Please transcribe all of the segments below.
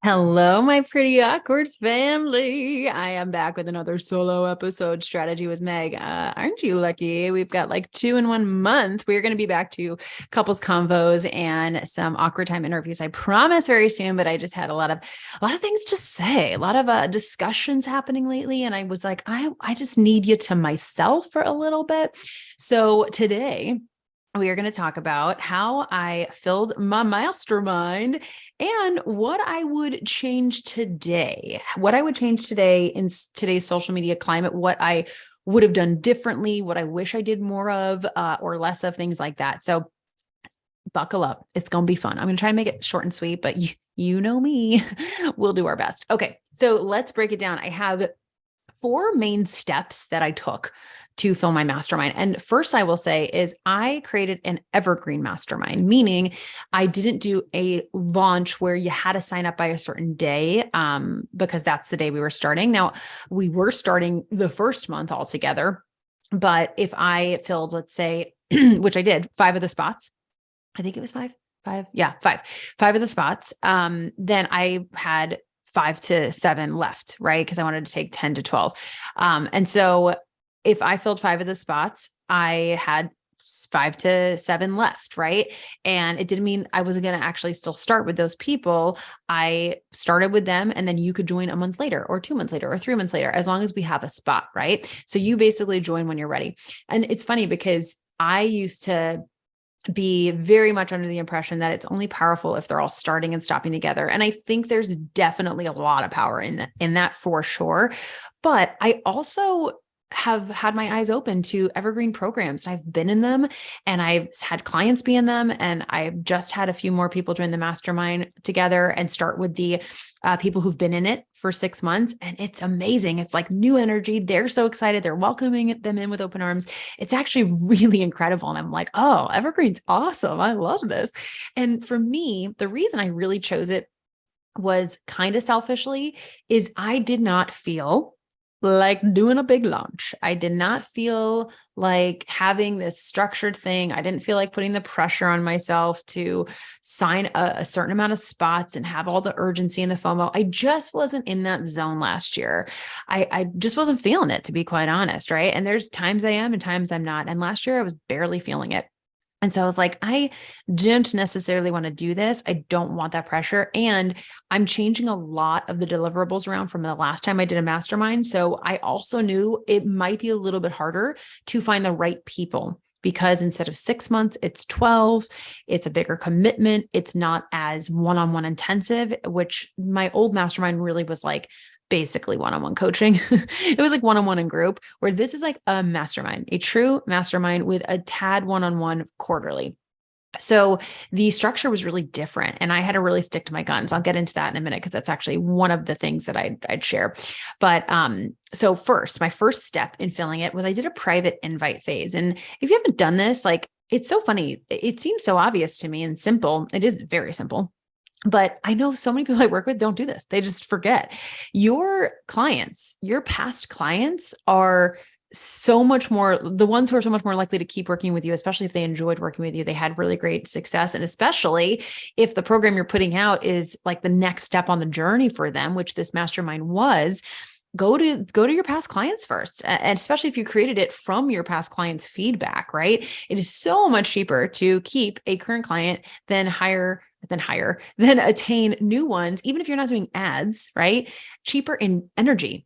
Hello, my pretty awkward family. I am back with another solo episode, Strategy with Meg. Aren't you lucky? We've got like 2 in 1 month. We're going to be back to couples convos and some awkward time interviews. I promise very soon, but I just had a lot of things to say, a lot of discussions happening lately. And I was like, I just need you to myself for a little bit. So today, we are going to talk about how I filled my mastermind and what I would change today, what I would change today in today's social media climate, what I would have done differently, what I wish I did more of or less of, things like that. So buckle up. It's going to be fun. I'm going to try and make it short and sweet, but you know me, we'll do our best. Okay. So let's break it down. I have 4 main steps that I took to fill my mastermind. And first, I will say is I created an evergreen mastermind, meaning I didn't do a launch where you had to sign up by a certain day because that's the day we were starting. Now, we were starting the first month altogether, but if I filled, let's say, which I did, 5 of the spots, I think it was five. Yeah, five of the spots. Then I had 5 to 7 left, right? Because I wanted to take 10 to 12. And so if I filled 5 of the spots, I had 5 to 7 left, right? And it didn't mean I wasn't going to actually still start with those people. I started with them, and then you could join a month later or 2 months later or 3 months later, as long as we have a spot, right? So you basically join when you're ready. And it's funny because I used to be very much under the impression that it's only powerful if they're all starting and stopping together. And I think there's definitely a lot of power in that for sure. But I also have had my eyes open to evergreen programs. I've been in them and I've had clients be in them. And I've just had a few more people join the mastermind together and start with the people who've been in it for 6 months. And it's amazing. It's like new energy. They're so excited. They're welcoming them in with open arms. It's actually really incredible. And I'm like, oh, evergreen's awesome. I love this. And for me, the reason I really chose it was kind of selfishly is I did not feel like doing a big launch. I did not feel like having this structured thing. I didn't feel like putting the pressure on myself to sign a certain amount of spots and have all the urgency and the FOMO. I just wasn't in that zone last year. I just wasn't feeling it, to be quite honest, right? And there's times I am and times I'm not. And last year I was barely feeling it. And so I was like, I don't necessarily want to do this. I don't want that pressure. And I'm changing a lot of the deliverables around from the last time I did a mastermind. So I also knew it might be a little bit harder to find the right people because instead of 6 months, it's 12. It's a bigger commitment. It's not as one-on-one intensive, which my old mastermind really was like basically one-on-one coaching. It was like one-on-one in group, where this is like a mastermind, a true mastermind with a tad one-on-one quarterly. So the structure was really different and I had to really stick to my guns. I'll get into that in a minute because that's actually one of the things that I'd share. But so first, my first step in filling it was I did a private invite phase. And if you haven't done this, like it's so funny. It seems so obvious to me and simple. It is very simple. But I know so many people I work with don't do this. They just forget. Your clients, your past clients are so much more, the ones who are so much more likely to keep working with you, especially if they enjoyed working with you, they had really great success. And especially if the program you're putting out is like the next step on the journey for them, which this mastermind was. Go to your past clients first. And especially if you created it from your past clients' feedback, right? It is so much cheaper to keep a current client than attain new ones, even if you're not doing ads, right? Cheaper in energy,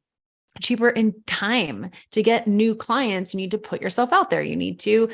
cheaper in time. To get new clients, you need to put yourself out there. You need to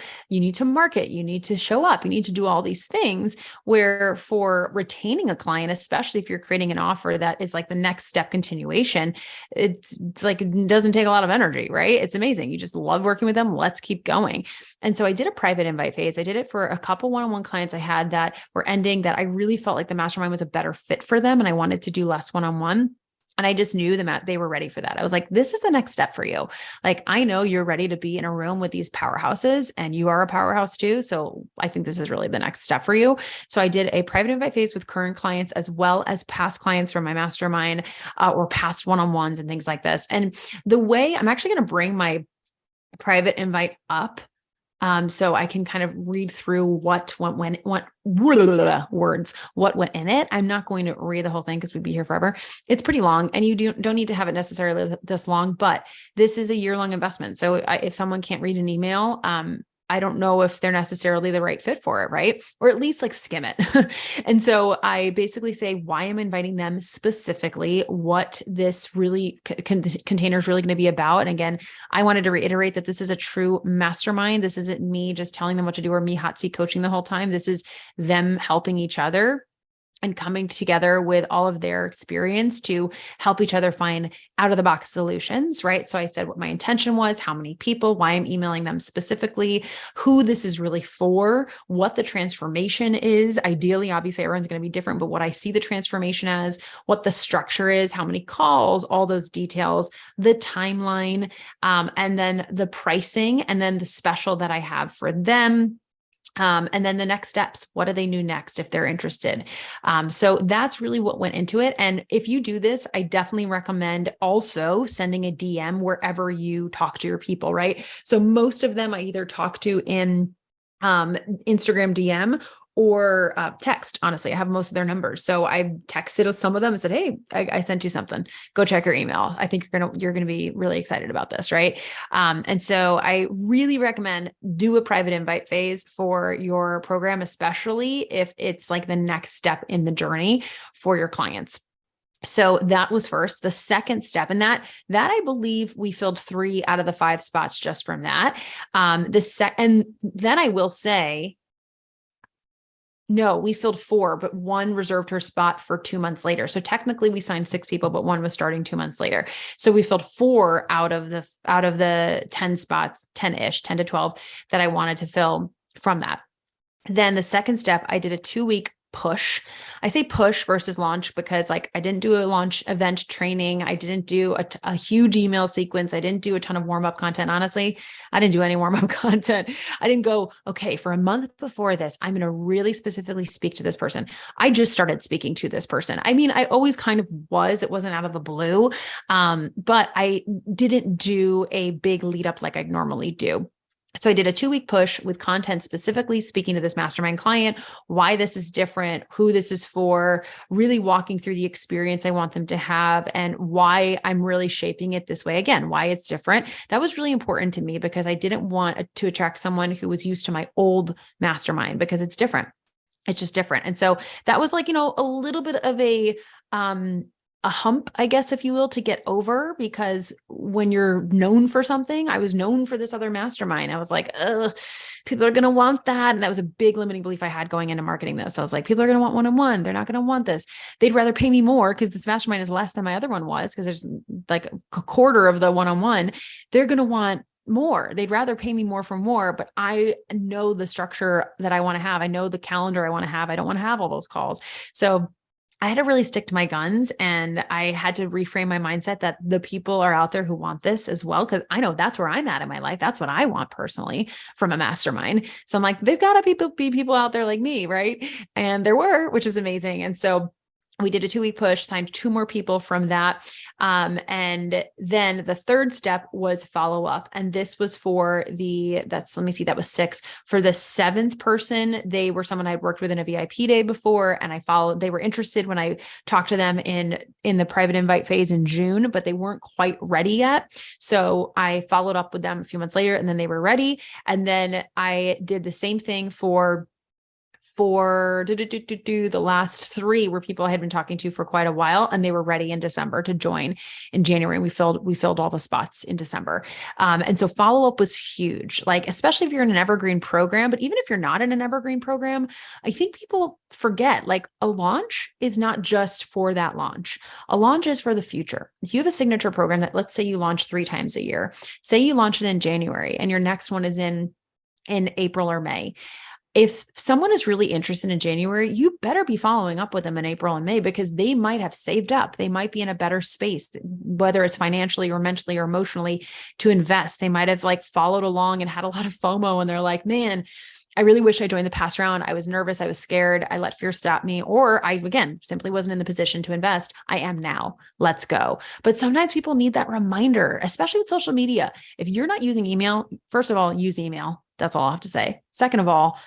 market, you need to show up, you need to do all these things, where for retaining a client, especially if you're creating an offer that is like the next step continuation, it's like, it doesn't take a lot of energy, right? It's amazing. You just love working with them. Let's keep going. And so I did a private invite phase. I did it for a couple one-on-one clients I had that were ending, that I really felt like the mastermind was a better fit for them. And I wanted to do less one-on-one. And I just knew they were ready for that. I was like, this is the next step for you. Like, I know you're ready to be in a room with these powerhouses and you are a powerhouse too. So I think this is really the next step for you. So I did a private invite phase with current clients as well as past clients from my mastermind or past one-on-ones and things like this. And the way I'm actually going to bring my private invite up So I can kind of read through what went when what words, what went in it. I'm not going to read the whole thing because we'd be here forever. It's pretty long, and you don't need to have it necessarily this long, but this is a year-long investment. So if someone can't read an email, I don't know if they're necessarily the right fit for it, right? Or at least like skim it. And so I basically say why I'm inviting them specifically, what this really container is really going to be about. And again, I wanted to reiterate that this is a true mastermind. This isn't me just telling them what to do or me hot seat coaching the whole time. This is them helping each other and coming together with all of their experience to help each other find out of the box solutions, right? So I said what my intention was, how many people, why I'm emailing them specifically, who this is really for, what the transformation is. Ideally, obviously, everyone's going to be different, but what I see the transformation as, what the structure is, how many calls, all those details, the timeline, and then the pricing, and then the special that I have for them. And then the next steps, what do they do next if they're interested? So that's really what went into it. And if you do this, I definitely recommend also sending a DM wherever you talk to your people, right? So most of them I either talk to in Instagram DM or text. Honestly, I have most of their numbers. So I texted some of them and said, hey, I sent you something. Go check your email. I think you're gonna be really excited about this, right? And so I really recommend do a private invite phase for your program, especially if it's like the next step in the journey for your clients. So that was first. The second step, and that I believe we filled 3 out of the 5 spots just from that. And then I will say, no, we filled 4, but 1 reserved her spot for 2 months later. So technically we signed 6 people, but 1 was starting 2 months later. So we filled 4 out of the 10 spots, 10-ish, 10 to 12 that I wanted to fill from that. Then the second step, I did a 2-week push. I say push versus launch because like I didn't do a launch event training. I didn't do a huge email sequence. I didn't do a ton of warm-up content. Honestly, I didn't do any warm-up content. I didn't go, okay, for a month before this, I'm going to really specifically speak to this person. I just started speaking to this person. I mean, I always kind of was, it wasn't out of the blue. But I didn't do a big lead up like I normally do. So I did a 2-week push with content specifically speaking to this mastermind client, why this is different, who this is for, really walking through the experience I want them to have and why I'm really shaping it this way. Again, why it's different. That was really important to me because I didn't want to attract someone who was used to my old mastermind because it's different. It's just different. And so that was like, a little bit of a hump, I guess, if you will, to get over, because when you're known for something, I was known for this other mastermind. I was like, people are going to want that. And that was a big limiting belief I had going into marketing this. I was like, people are going to want one-on-one. They're not going to want this. They'd rather pay me more because this mastermind is less than my other one was because there's like a quarter of the one-on-one. They're going to want more. They'd rather pay me more for more, but I know the structure that I want to have. I know the calendar I want to have. I don't want to have all those calls. So I had to really stick to my guns, and I had to reframe my mindset that the people are out there who want this as well. Cause I know that's where I'm at in my life. That's what I want personally from a mastermind. So I'm like, there's gotta be people out there like me. Right. And there were, which is amazing. And so we did a 2-week push, signed 2 more people from that. And then the third step was follow up. And this was for that was 6. For the 7th person, they were someone I'd worked with in a VIP day before. And they were interested when I talked to them in the private invite phase in June, but they weren't quite ready yet. So I followed up with them a few months later and then they were ready. And then I did the same thing for the last 3 were people I had been talking to for quite a while, and they were ready in December to join in January. We filled all the spots in December. And so follow-up was huge, like, especially if you're in an evergreen program, but even if you're not in an evergreen program, I think people forget, like, a launch is not just for that launch. A launch is for the future. If you have a signature program that, let's say you launch 3 times a year, say you launch it in January and your next one is in April or May. If someone is really interested in January, you better be following up with them in April and May because they might have saved up. They might be in a better space, whether it's financially or mentally or emotionally, to invest. They might have like followed along and had a lot of FOMO and they're like, man, I really wish I joined the past round. I was nervous. I was scared. I let fear stop me. Or I, again, simply wasn't in the position to invest. I am now. Let's go. But sometimes people need that reminder, especially with social media. If you're not using email, first of all, use email. That's all I have to say. Second of all,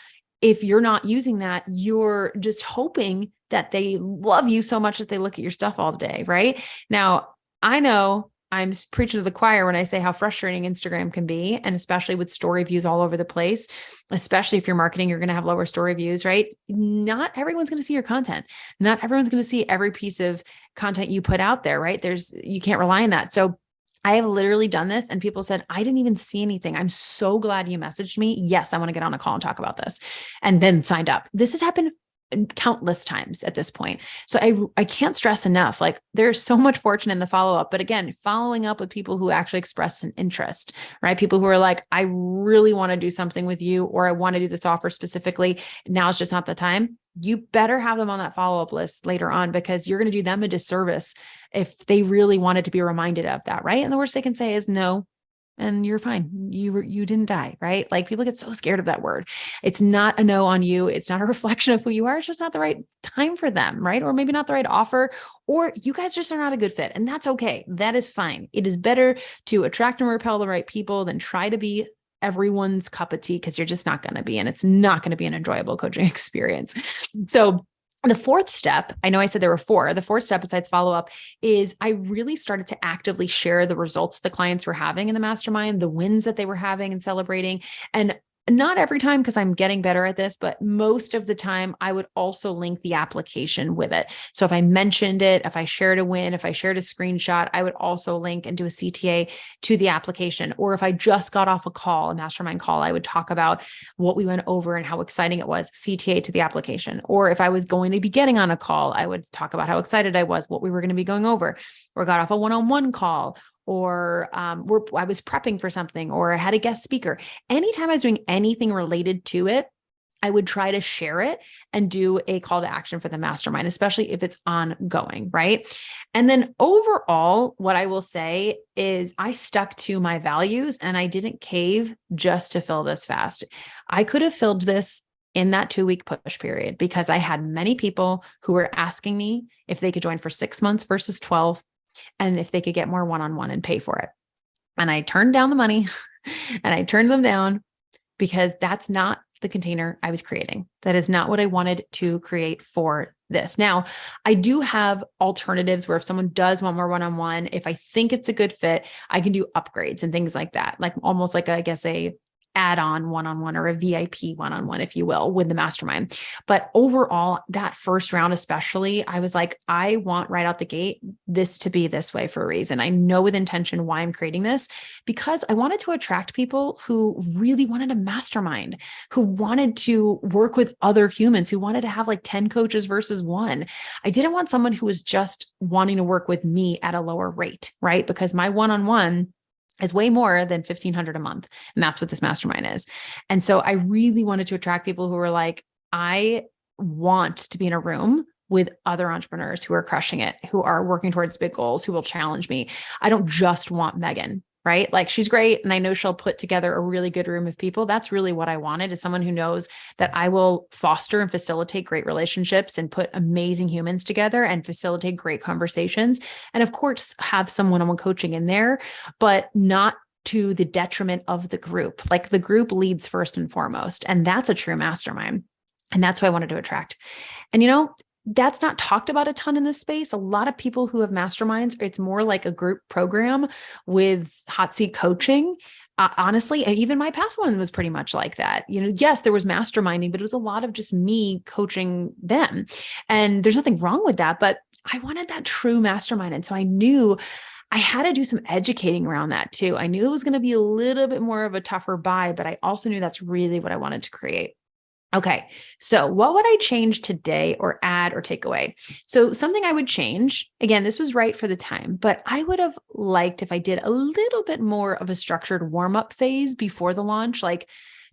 if you're not using that, you're just hoping that they love you so much that they look at your stuff all day, right? Now, I know I'm preaching to the choir when I say how frustrating Instagram can be, and especially with story views all over the place, especially if you're marketing, you're going to have lower story views, right? Not everyone's going to see your content. Not everyone's going to see every piece of content you put out there, right? You can't rely on that. So I have literally done this and people said, I didn't even see anything. I'm so glad you messaged me. Yes, I want to get on a call and talk about this, and then signed up. This has happened countless times at this point. So I can't stress enough, like there's so much fortune in the follow-up, but again, following up with people who actually express an interest, right? People who are like, I really want to do something with you, or I want to do this offer specifically. Now it's just not the time. You better have them on that follow-up list later on, because you're going to do them a disservice if they really wanted to be reminded of that, right? And the worst they can say is no, and you're fine. You didn't die, right? Like people get so scared of that word. It's not a no on you. It's not a reflection of who you are. It's just not the right time for them, right? Or maybe not the right offer, or you guys just are not a good fit. And that's okay. That is fine. It is better to attract and repel the right people than try to be everyone's cup of tea, because you're just not going to be, and it's not going to be an enjoyable coaching experience. So the fourth step, I know I said there were four. The fourth step besides follow-up is I really started to actively share the results the clients were having in the mastermind, the wins that they were having and celebrating. And not every time, because I'm getting better at this, but most of the time I would also link the application with it. So if I mentioned it, if I shared a win, if I shared a screenshot, I would also link and do a CTA to the application. Or if I just got off a mastermind call, I would talk about what we went over and how exciting it was, CTA to the application. Or if I was going to be getting on a call, I would talk about how excited I was, what we were going to be going over, or got off a one-on-one call, or I was prepping for something, or I had a guest speaker. Anytime I was doing anything related to it, I would try to share it and do a call to action for the mastermind, especially if it's ongoing, right? And then overall, what I will say is I stuck to my values and I didn't cave just to fill this fast. I could have filled this in that 2-week push period, because I had many people who were asking me if they could join for 6 months versus 12, and if they could get more one-on-one and pay for it. And I turned down the money and I turned them down, because that's not the container I was creating. That is not what I wanted to create for this. Now, I do have alternatives where if someone does want more one-on-one, if I think it's a good fit, I can do upgrades and things like that, like almost like a add-on one-on-one, or a VIP one-on-one, if you will, with the mastermind. But overall, that first round, especially, I was like, I want right out the gate this to be this way for a reason. I know with intention why I'm creating this, because I wanted to attract people who really wanted a mastermind, who wanted to work with other humans, who wanted to have like 10 coaches versus one. I didn't want someone who was just wanting to work with me at a lower rate, right? Because my one-on-one is way more than $1,500 a month. And that's what this mastermind is. And so I really wanted to attract people who were like, I want to be in a room with other entrepreneurs who are crushing it, who are working towards big goals, who will challenge me. I don't just want Megan, right? Like she's great. And I know she'll put together a really good room of people. That's really what I wanted, is someone who knows that I will foster and facilitate great relationships and put amazing humans together and facilitate great conversations. And of course, have some one-on-one coaching in there, but not to the detriment of the group. Like the group leads first and foremost. And that's a true mastermind. And that's who I wanted to attract. And that's not talked about a ton in this space. A lot of people who have masterminds, it's more like a group program with hot seat coaching. Honestly, even my past one was pretty much like that. Yes, there was masterminding, but it was a lot of just me coaching them. And there's nothing wrong with that, but I wanted that true mastermind. And so I knew I had to do some educating around that too. I knew it was going to be a little bit more of a tougher buy, but I also knew that's really what I wanted to create. Okay. So what would I change today, or add, or take away? So something I would change, again, this was right for the time, but I would have liked if I did a little bit more of a structured warm-up phase before the launch, like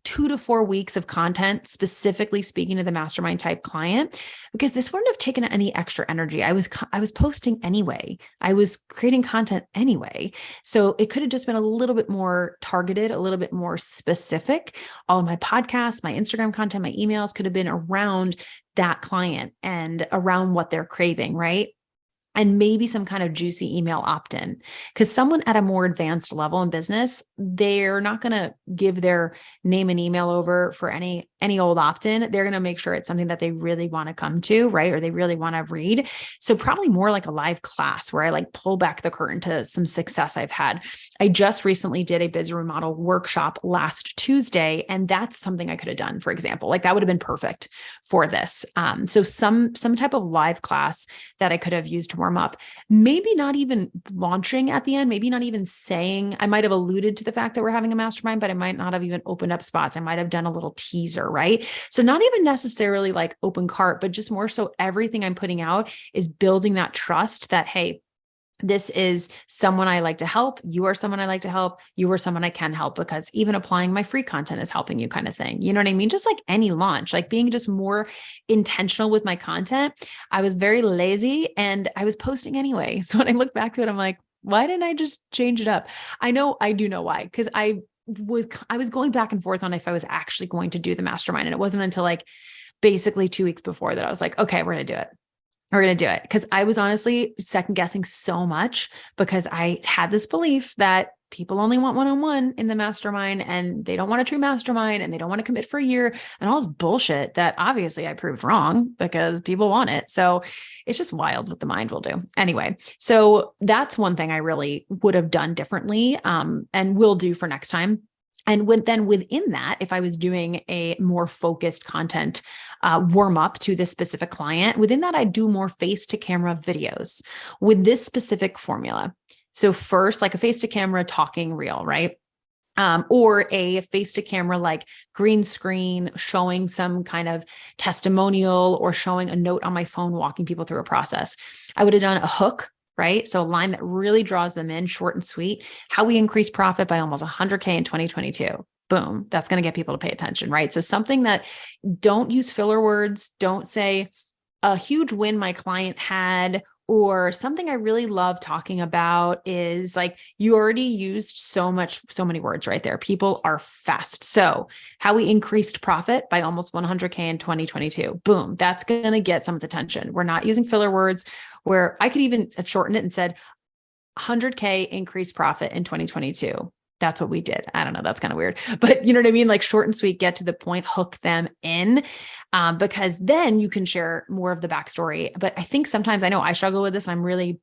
2 to 4 weeks of content, specifically speaking to the mastermind type client, because this wouldn't have taken any extra energy. I was posting anyway. I was creating content anyway. So it could have just been a little bit more targeted, a little bit more specific. All of my podcasts, my Instagram content, my emails could have been around that client and around what they're craving, right? and maybe some kind of juicy email opt-in. Because someone at a more advanced level in business, they're not going to give their name and email over for any old opt-in. They're going to make sure it's something that they really want to come to, right? Or they really want to read. So probably more like a live class where I like pull back the curtain to some success I've had. I just recently did a biz remodel workshop last Tuesday, and that's something I could have done, for example. Like that would have been perfect for this. So some type of live class that I could have used to warm up, maybe not even launching at the end, maybe not even saying, I might have alluded to the fact that we're having a mastermind, but I might not have even opened up spots. I might have done a little teaser, right? So not even necessarily like open cart, but just more so everything I'm putting out is building that trust that, hey, this is someone I like to help. You are someone I like to help. You are someone I can help, because even applying my free content is helping you, kind of thing. You know what I mean? Just like any launch, like being just more intentional with my content. I was very lazy and I was posting anyway. So when I look back to it, I'm like, why didn't I just change it up? I do know why. Because I was going back and forth on if I was actually going to do the mastermind. And it wasn't until like basically 2 weeks before that I was like, okay, we're going to do it. We're going to do it. Because I was honestly second guessing so much, because I had this belief that people only want one-on-one in the mastermind, and they don't want a true mastermind, and they don't want to commit for a year, and all this bullshit that obviously I proved wrong because people want it. So it's just wild what the mind will do. Anyway, so that's one thing I really would have done differently, and will do for next time. And then within that, if I was doing a more focused content warm up to this specific client, within that, I'd do more face to camera videos with this specific formula. So first, like a face to camera talking reel, right? Or a face to camera, like green screen, showing some kind of testimonial or showing a note on my phone, walking people through a process. I would have done a hook, right? So a line that really draws them in, short and sweet. How we increase profit by almost 100K in 2022. Boom. That's going to get people to pay attention, right? So something that, don't use filler words. Don't say a huge win my client had, or something I really love talking about is like, you already used so many words right there. People are fast. So how we increased profit by almost 100K in 2022. Boom. That's going to get someone's attention. We're not using filler words, where I could even have shortened it and said 100K increased profit in 2022. That's what we did. I don't know. That's kind of weird, but you know what I mean? Like short and sweet, get to the point, hook them in, because then you can share more of the backstory. But I think sometimes, I know I struggle with this, and I'm really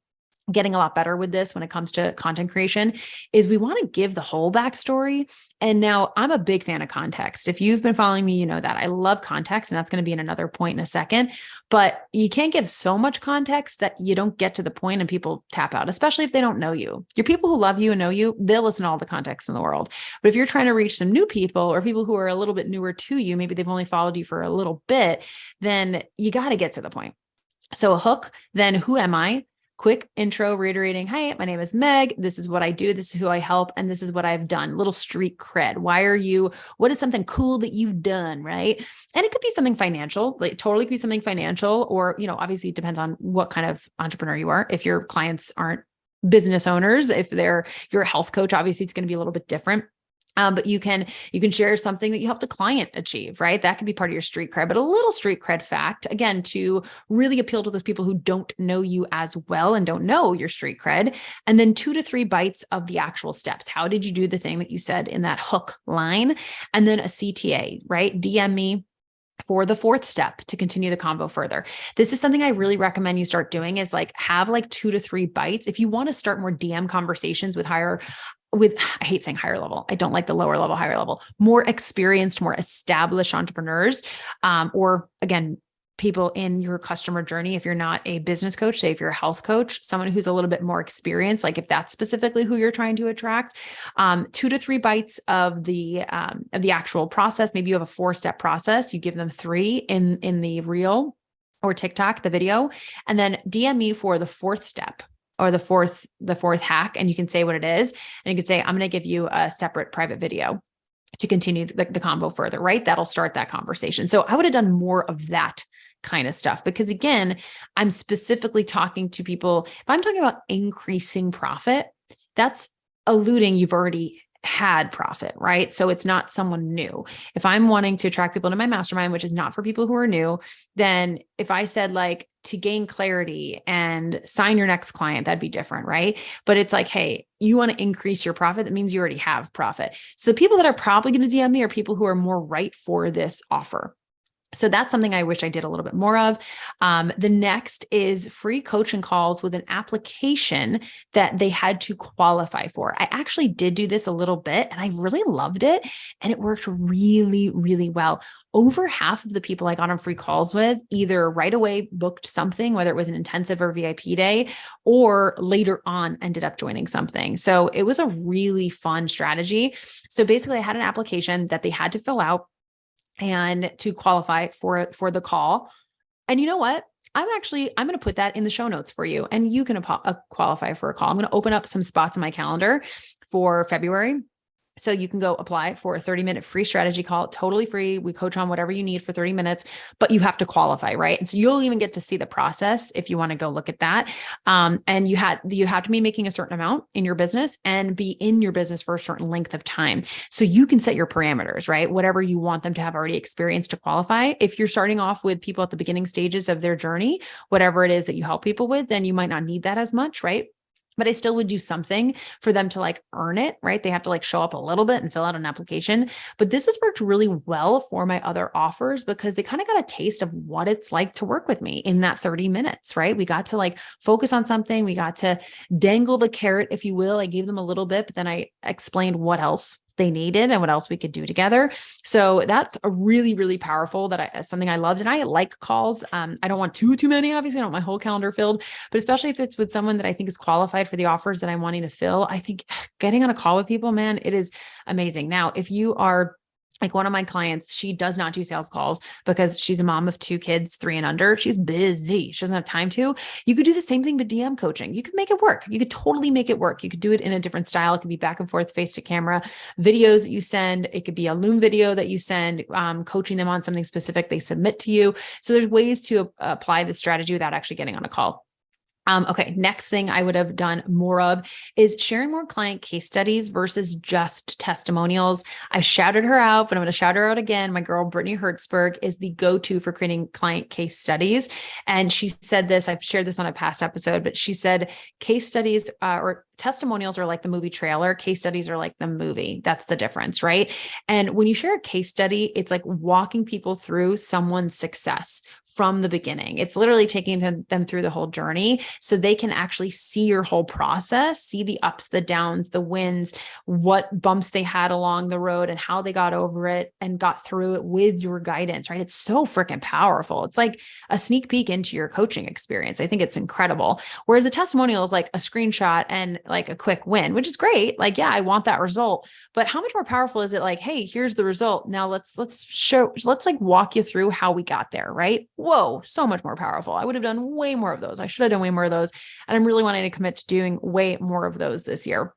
getting a lot better with this when it comes to content creation, is we want to give the whole backstory. And now I'm a big fan of context. If you've been following me, you know that I love context, and that's going to be in another point in a second, but you can't give so much context that you don't get to the point and people tap out, especially if they don't know you. Your people who love you and know you, they'll listen to all the context in the world. But if you're trying to reach some new people, or people who are a little bit newer to you, maybe they've only followed you for a little bit, then you got to get to the point. So a hook, then who am I? Quick intro, reiterating, hi, my name is Meg. This is what I do. This is who I help. And this is what I've done. Little street cred. What is something cool that you've done? Right. And it could be something financial, like totally could be something financial, or, obviously it depends on what kind of entrepreneur you are. If your clients aren't business owners, if you're a health coach, obviously it's going to be a little bit different. But you can share something that you helped a client achieve, right? That could be part of your street cred, but a little street cred fact, again, to really appeal to those people who don't know you as well and don't know your street cred. And then 2 to 3 bites of the actual steps. How did you do the thing that you said in that hook line? And then a CTA, right? DM me for the 4th step to continue the convo further. This is something I really recommend you start doing, is like have like 2 to 3 bites. If you want to start more DM conversations I hate saying higher level. I don't like the lower level, higher level, more experienced, more established entrepreneurs, or again, people in your customer journey. If you're not a business coach, say if you're a health coach, someone who's a little bit more experienced, like if that's specifically who you're trying to attract, 2 to 3 bites of the actual process. Maybe you have a 4-step process. You give them 3 in the reel or TikTok, the video, and then DM me for the 4th step, or the fourth hack. And you can say what it is. And you can say, I'm going to give you a separate private video to continue the convo further, right? That'll start that conversation. So I would have done more of that kind of stuff, because again, I'm specifically talking to people. If I'm talking about increasing profit, that's alluding you've already had profit, right? So it's not someone new. If I'm wanting to attract people into my mastermind, which is not for people who are new, then if I said like, to gain clarity and sign your next client, that'd be different, right? But it's like, hey, you want to increase your profit. That means you already have profit. So the people that are probably going to DM me are people who are more right for this offer. So that's something I wish I did a little bit more of. The next is free coaching calls with an application that they had to qualify for. I actually did do this a little bit and I really loved it. And it worked really, really well. Over half of the people I got on free calls with either right away booked something, whether it was an intensive or VIP day, or later on ended up joining something. So it was a really fun strategy. So basically I had an application that they had to fill out and to qualify for the call. And you know what? I'm going to put that in the show notes for you and you can qualify for a call. I'm going to open up some spots in my calendar for February. So you can go apply for a 30-minute free strategy call, totally free. We coach on whatever you need for 30 minutes, but you have to qualify, right? And so you'll even get to see the process if you want to go look at that. And you have to be making a certain amount in your business and be in your business for a certain length of time. So you can set your parameters, right? Whatever you want them to have already experienced to qualify. If you're starting off with people at the beginning stages of their journey, whatever it is that you help people with, then you might not need that as much, right? But I still would do something for them to like earn it, right? They have to like show up a little bit and fill out an application. But this has worked really well for my other offers because they kind of got a taste of what it's like to work with me in that 30 minutes, right? We got to like focus on something. We got to dangle the carrot, if you will. I gave them a little bit, but then I explained what else they needed and what else we could do together. So that's a really, really powerful something I loved. And I like calls. I don't want too many, obviously. I don't want my whole calendar filled, but especially if it's with someone that I think is qualified for the offers that I'm wanting to fill, I think getting on a call with people, man, it is amazing. Now, if you are like one of my clients, she does not do sales calls because she's a mom of 2 kids, 3 and under. She's busy. She doesn't have time to. You could do the same thing with DM coaching. You could make it work. You could totally make it work. You could do it in a different style. It could be back and forth, face to camera, videos that you send. It could be a Loom video that you send, coaching them on something specific they submit to you. So there's ways to apply this strategy without actually getting on a call. Okay. Next thing I would have done more of is sharing more client case studies versus just testimonials. I shouted her out, but I'm going to shout her out again. My girl, Brittany Hertzberg, is the go-to for creating client case studies. And she said this, I've shared this on a past episode, but she said case studies or testimonials are like the movie trailer. Case studies are like the movie. That's the difference, right? And when you share a case study, it's like walking people through someone's success from the beginning. It's literally taking them through the whole journey so they can actually see your whole process, see the ups, the downs, the wins, what bumps they had along the road and how they got over it and got through it with your guidance, right? It's so freaking powerful. It's like a sneak peek into your coaching experience. I think it's incredible. Whereas a testimonial is like a screenshot and like a quick win, which is great. Like, yeah, I want that result, but how much more powerful is it? Like, hey, here's the result. Now let's like walk you through how we got there, right? Whoa, so much more powerful. I would have done way more of those. I should have done way more of those. And I'm really wanting to commit to doing way more of those this year.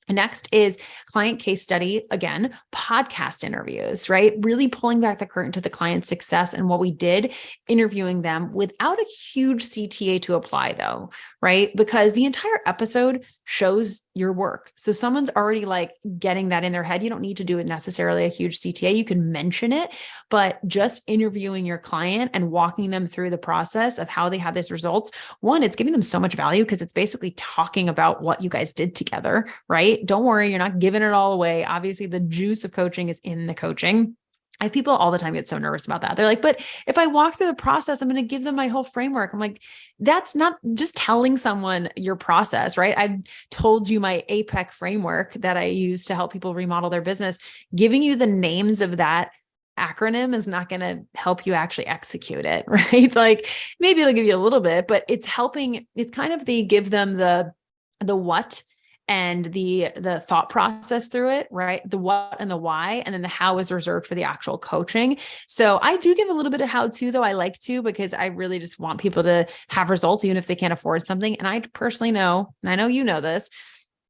Next is client case study, again, podcast interviews, right? Really pulling back the curtain to the client's success and what we did, interviewing them without a huge CTA to apply though, right? Because the entire episode shows your work. So someone's already like getting that in their head. You don't need to do it necessarily a huge CTA. You can mention it, but just interviewing your client and walking them through the process of how they had these results. One, it's giving them so much value because it's basically talking about what you guys did together, right? Don't worry, you're not giving it all away. Obviously, the juice of coaching is in the coaching. I have people all the time get so nervous about that. They're like, but if I walk through the process, I'm going to give them my whole framework. I'm like, that's not just telling someone your process, right? I've told you my APEC framework that I use to help people remodel their business. Giving you the names of that acronym is not going to help you actually execute it, right? Like maybe it'll give you a little bit, but it's helping. It's kind of give them the what and the thought process through it, right? The what and the why, and then the how is reserved for the actual coaching. So I do give a little bit of how to, though I like to, because I really just want people to have results, even if they can't afford something. And I personally know, and I know you know this,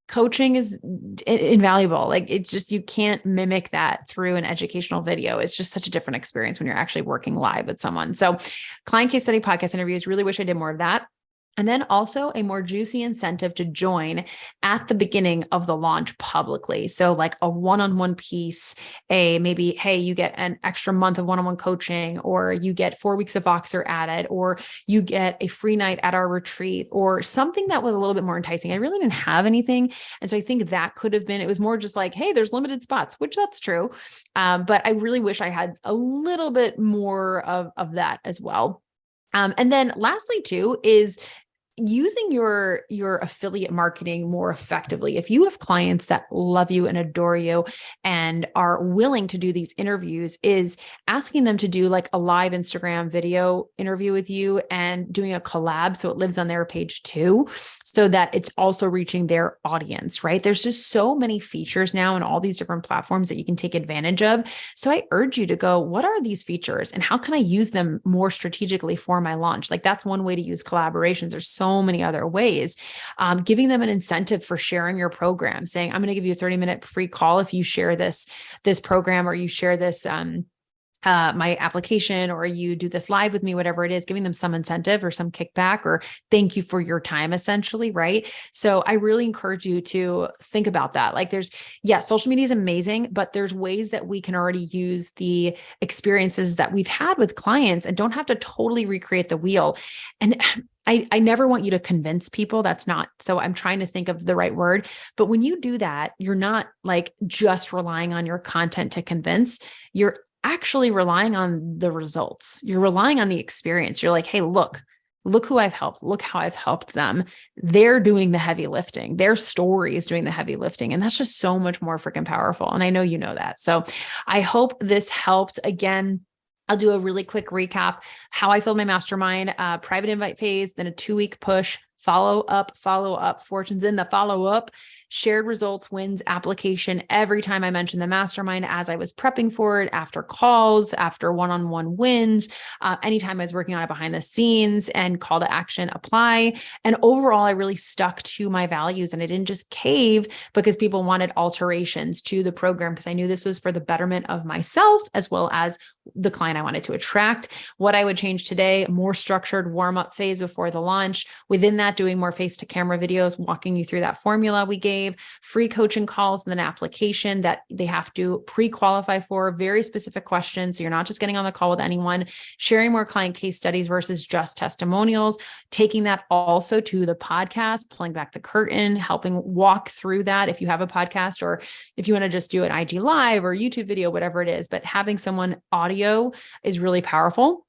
coaching is invaluable. Like it's just, you can't mimic that through an educational video. It's just such a different experience when you're actually working live with someone. So client case study, podcast interviews, really wish I did more of that. And then also a more juicy incentive to join at the beginning of the launch publicly. So like a one-on-one piece, a maybe, hey, you get an extra month of one-on-one coaching, or you get 4 weeks of Voxer added, or you get a free night at our retreat, or something that was a little bit more enticing. I really didn't have anything. And so I think that could have been, it was more just like, hey, there's limited spots, which that's true. But I really wish I had a little bit more of that as well. And then lastly too is using your affiliate marketing more effectively. If you have clients that love you and adore you and are willing to do these interviews, is asking them to do like a live Instagram video interview with you and doing a collab so it lives on their page too, so that it's also reaching their audience, right? There's just so many features now on all these different platforms that you can take advantage of. So I urge you to go, what are these features and how can I use them more strategically for my launch? Like that's one way to use collaborations. There's so many other ways. Giving them an incentive for sharing your program, saying, I'm going to give you a 30-minute free call if you share this program, or you share this, my application, or you do this live with me, whatever it is, giving them some incentive or some kickback or thank you for your time, essentially. Right. So I really encourage you to think about that. Like social media is amazing, but there's ways that we can already use the experiences that we've had with clients and don't have to totally recreate the wheel. And I never want you to convince people. That's not, so I'm trying to think of the right word, but when you do that, you're not like just relying on your content to convince. You're actually relying on the results. You're relying on the experience. You're like, hey, look who I've helped. Look how I've helped them. They're doing the heavy lifting. Their story is doing the heavy lifting. And that's just so much more freaking powerful. And I know you know that. So I hope this helped. Again, I'll do a really quick recap. How I filled my mastermind, private invite phase, then a 2-week push, follow up, fortunes in the follow up, shared results, wins, application every time I mentioned the mastermind as I was prepping for it, after calls, after one-on-one wins, anytime I was working on it behind the scenes, and call to action, apply. And overall, I really stuck to my values and I didn't just cave because people wanted alterations to the program, because I knew this was for the betterment of myself as well as the client I wanted to attract. What I would change today, a more structured warm-up phase before the launch. Within that, doing more face-to-camera videos, walking you through that formula we gave, free coaching calls, and then application that they have to pre-qualify for, very specific questions. So you're not just getting on the call with anyone, sharing more client case studies versus just testimonials, taking that also to the podcast, pulling back the curtain, helping walk through that if you have a podcast, or if you want to just do an IG live or YouTube video, whatever it is, but having someone audio is really powerful.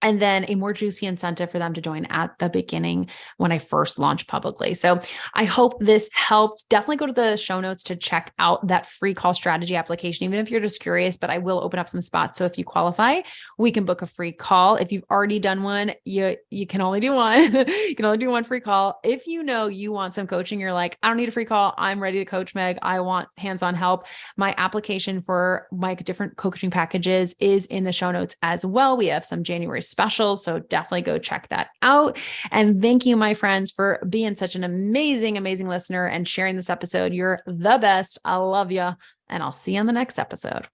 And then a more juicy incentive for them to join at the beginning when I first launched publicly. So I hope this helped. Definitely go to the show notes to check out that free call strategy application, even if you're just curious, but I will open up some spots. So if you qualify, we can book a free call. If you've already done one, you can only do one. You can only do one free call. If you know you want some coaching, you're like, I don't need a free call. I'm ready to coach, Meg. I want hands-on help. My application for my different coaching packages is in the show notes as well. We have some January specials, so definitely go check that out. And thank you, my friends, for being such an amazing, amazing listener and sharing this episode. You're the best. I love you. And I'll see you on the next episode.